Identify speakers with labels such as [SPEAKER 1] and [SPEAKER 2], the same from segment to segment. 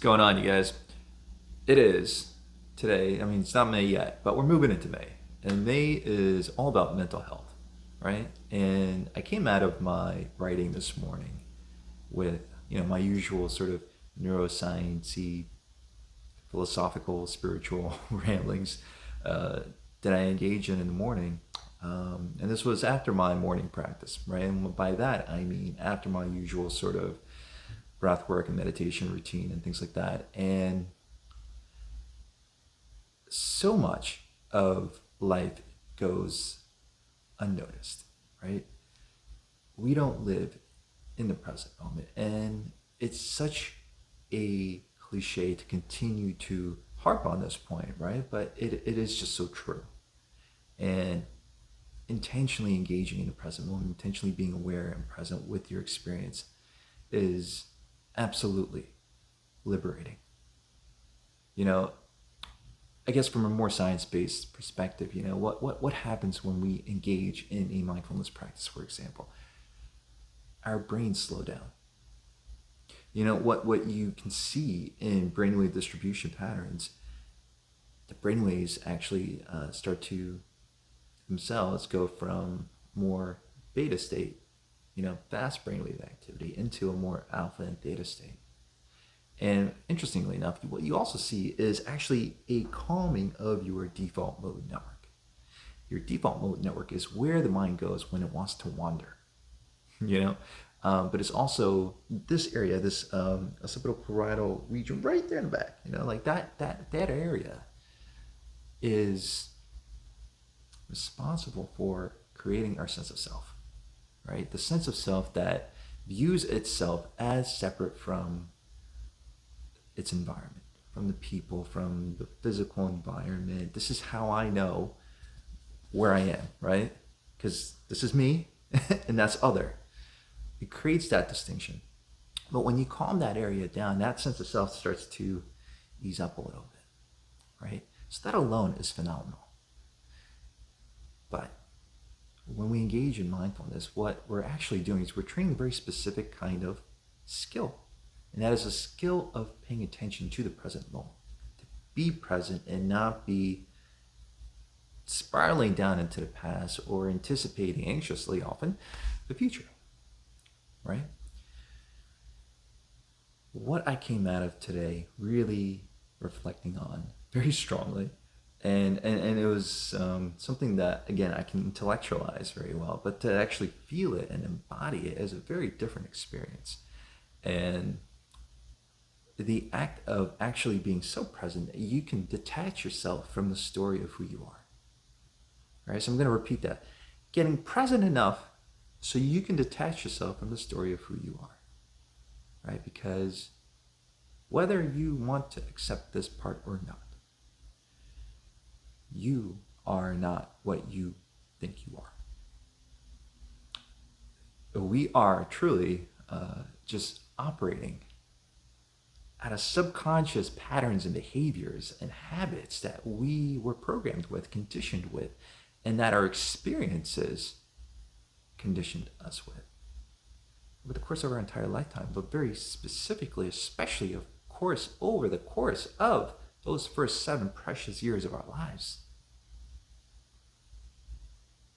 [SPEAKER 1] going on, you guys? It is today. I mean, it's not May yet, but we're moving into May. And May is all about mental health, right? And I came out of my writing this morning with, my usual sort of neuroscience-y, philosophical, spiritual ramblings that I engage in the morning. And this was after my morning practice, right? And by that, I mean after my usual sort of breath work and meditation routine and things like that. And so much of life goes unnoticed, right? We don't live in the present moment. And it's such a cliche to continue to harp on this point, right? But it is just so true. And intentionally engaging in the present moment, intentionally being aware and present with your experience is absolutely liberating. You know, I guess from a more science-based perspective, what happens when we engage in a mindfulness practice, for example? Our brains slow down. What you can see in brainwave distribution patterns, the brainwaves actually start to themselves go from more beta state, fast brainwave activity, into a more alpha and theta state. And interestingly enough, what you also see is actually a calming of your default mode network. Your default mode network is where the mind goes when it wants to wander, but it's also this area, this occipital parietal region right there in the back, like that area is responsible for creating our sense of self, right? The sense of self that views itself as separate from its environment, from the people, from the physical environment. This is how I know where I am, right? Because this is me and that's other. It creates that distinction. But when you calm that area down, that sense of self starts to ease up a little bit, right? So that alone is phenomenal. But when we engage in mindfulness, what we're actually doing is we're training a very specific kind of skill. And that is a skill of paying attention to the present moment. To be present and not be spiraling down into the past or anticipating anxiously often the future, right? What I came out of today really reflecting on very strongly, and it was something that, again, I can intellectualize very well, but to actually feel it and embody it is a very different experience. And the act of actually being so present that you can detach yourself from the story of who you are. Right? So I'm going to repeat that. Getting present enough so you can detach yourself from the story of who you are. Right? Because whether you want to accept this part or not, you are not what you think you are. We are truly just operating out of subconscious patterns and behaviors and habits that we were programmed with, conditioned with, and that our experiences conditioned us with over the course of our entire lifetime, but very specifically, especially, of course, over the course of those first 7 precious years of our lives.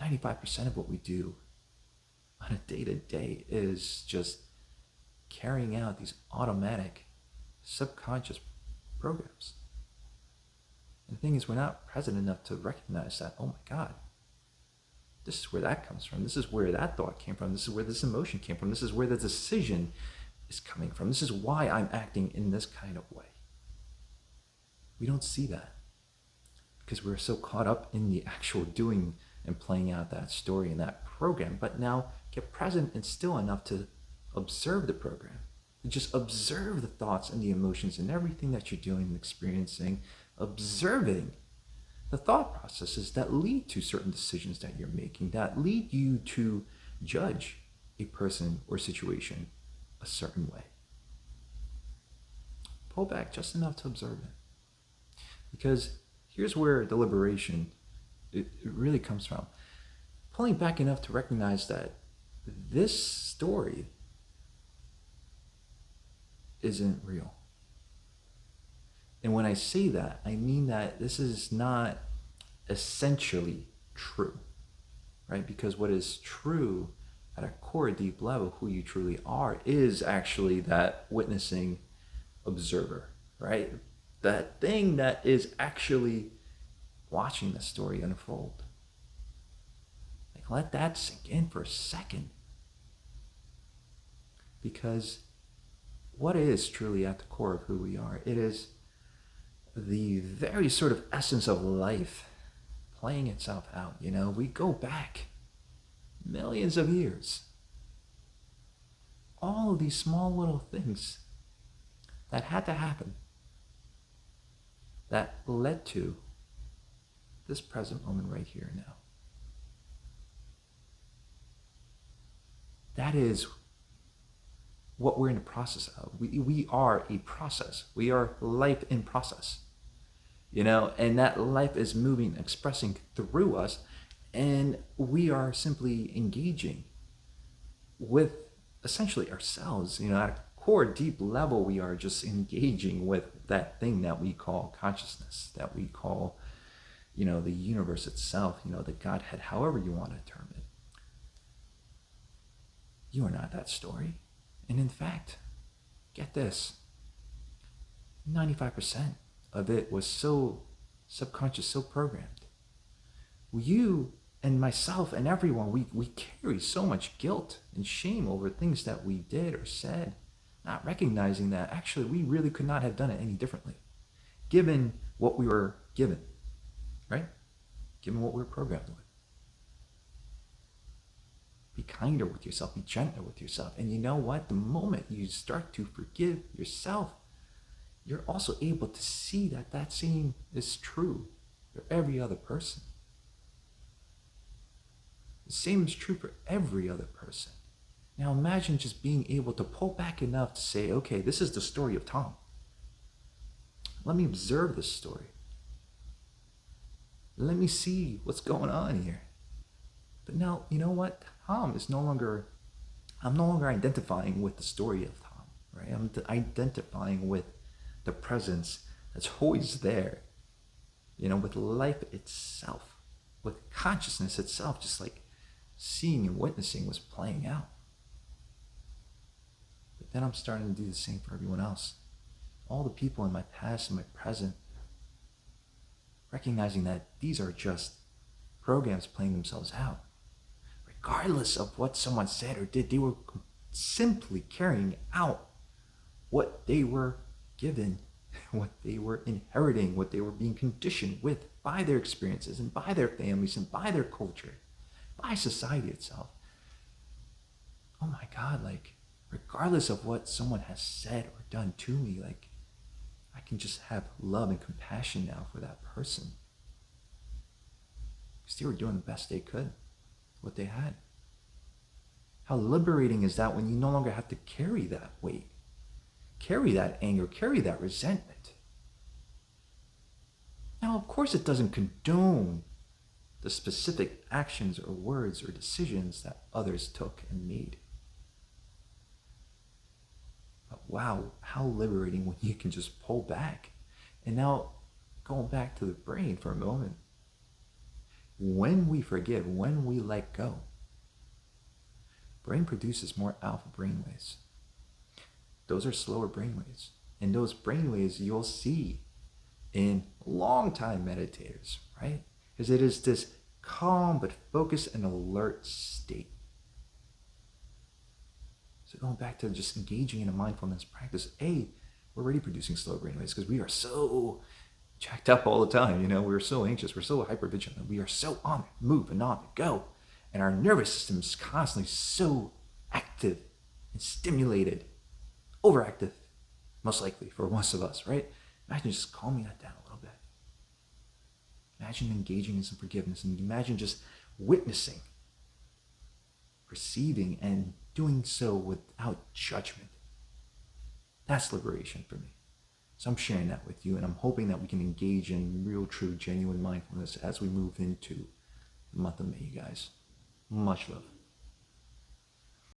[SPEAKER 1] 95% of what we do on a day-to-day is just carrying out these automatic subconscious programs. And the thing is, we're not present enough to recognize that, oh my God, this is where that comes from. This is where that thought came from. This is where this emotion came from. This is where the decision is coming from. This is why I'm acting in this kind of way. We don't see that because we're so caught up in the actual doing and playing out that story and that program. But now get present and still enough to observe the program. Just observe the thoughts and the emotions and everything that you're doing and experiencing, observing the thought processes that lead to certain decisions that you're making, that lead you to judge a person or situation a certain way. Pull back just enough to observe it. Because here's where the liberation, it really comes from. Pulling back enough to recognize that this story isn't real. And when I say that, I mean that this is not essentially true, right? Because what is true at a core, deep level, who you truly are, is actually that witnessing observer, right? That thing that is actually watching the story unfold. Like, let that sink in for a second. Because what is truly at the core of who we are? It is the very sort of essence of life playing itself out. We go back millions of years. All of these small little things that had to happen that led to this present moment right here and now. That is what we're in the process of. We are a process. We are life in process. And that life is moving, expressing through us, and we are simply engaging with essentially ourselves. At a core, deep level, we are just engaging with that thing that we call consciousness, that we call, the universe itself, the Godhead, however you want to term it. You are not that story. And in fact, get this, 95% of it was so subconscious, so programmed. You and myself and everyone, we carry so much guilt and shame over things that we did or said, not recognizing that actually we really could not have done it any differently, given what we were given, right? Given what we were programmed with. Be kinder with yourself, be gentler with yourself. And you know what? The moment you start to forgive yourself, you're also able to see that same is true for every other person. The same is true for every other person. Now imagine just being able to pull back enough to say, okay, this is the story of Tom. Let me observe this story. Let me see what's going on here. But now, you know what? I'm no longer identifying with the story of Tom, right? I'm identifying with the presence that's always there, with life itself, with consciousness itself, just like seeing and witnessing was playing out. But then I'm starting to do the same for everyone else. All the people in my past and my present, recognizing that these are just programs playing themselves out. Regardless of what someone said or did, they were simply carrying out what they were given, what they were inheriting, what they were being conditioned with by their experiences and by their families and by their culture, by society itself. Oh my God, regardless of what someone has said or done to me, I can just have love and compassion now for that person. Because they were doing the best they could, what they had. How liberating is that when you no longer have to carry that weight, carry that anger, carry that resentment. Now, of course, it doesn't condone the specific actions or words or decisions that others took and made. But wow, how liberating when you can just pull back. And now, going back to the brain for a moment, when we forgive, when we let go, brain produces more alpha brainwaves. Those are slower brainwaves. And those brainwaves you'll see in long-time meditators, right? Because it is this calm but focused and alert state. So going back to just engaging in a mindfulness practice, we're already producing slow brainwaves because we are so jacked up all the time. We're so anxious, we're so hypervigilant, we are so on the move and on the go. And our nervous system is constantly so active and stimulated, overactive, most likely for most of us, right? Imagine just calming that down a little bit. Imagine engaging in some forgiveness, and imagine just witnessing, perceiving, and doing so without judgment. That's liberation for me. So I'm sharing that with you, and I'm hoping that we can engage in real, true, genuine mindfulness as we move into the month of May, you guys. Much love.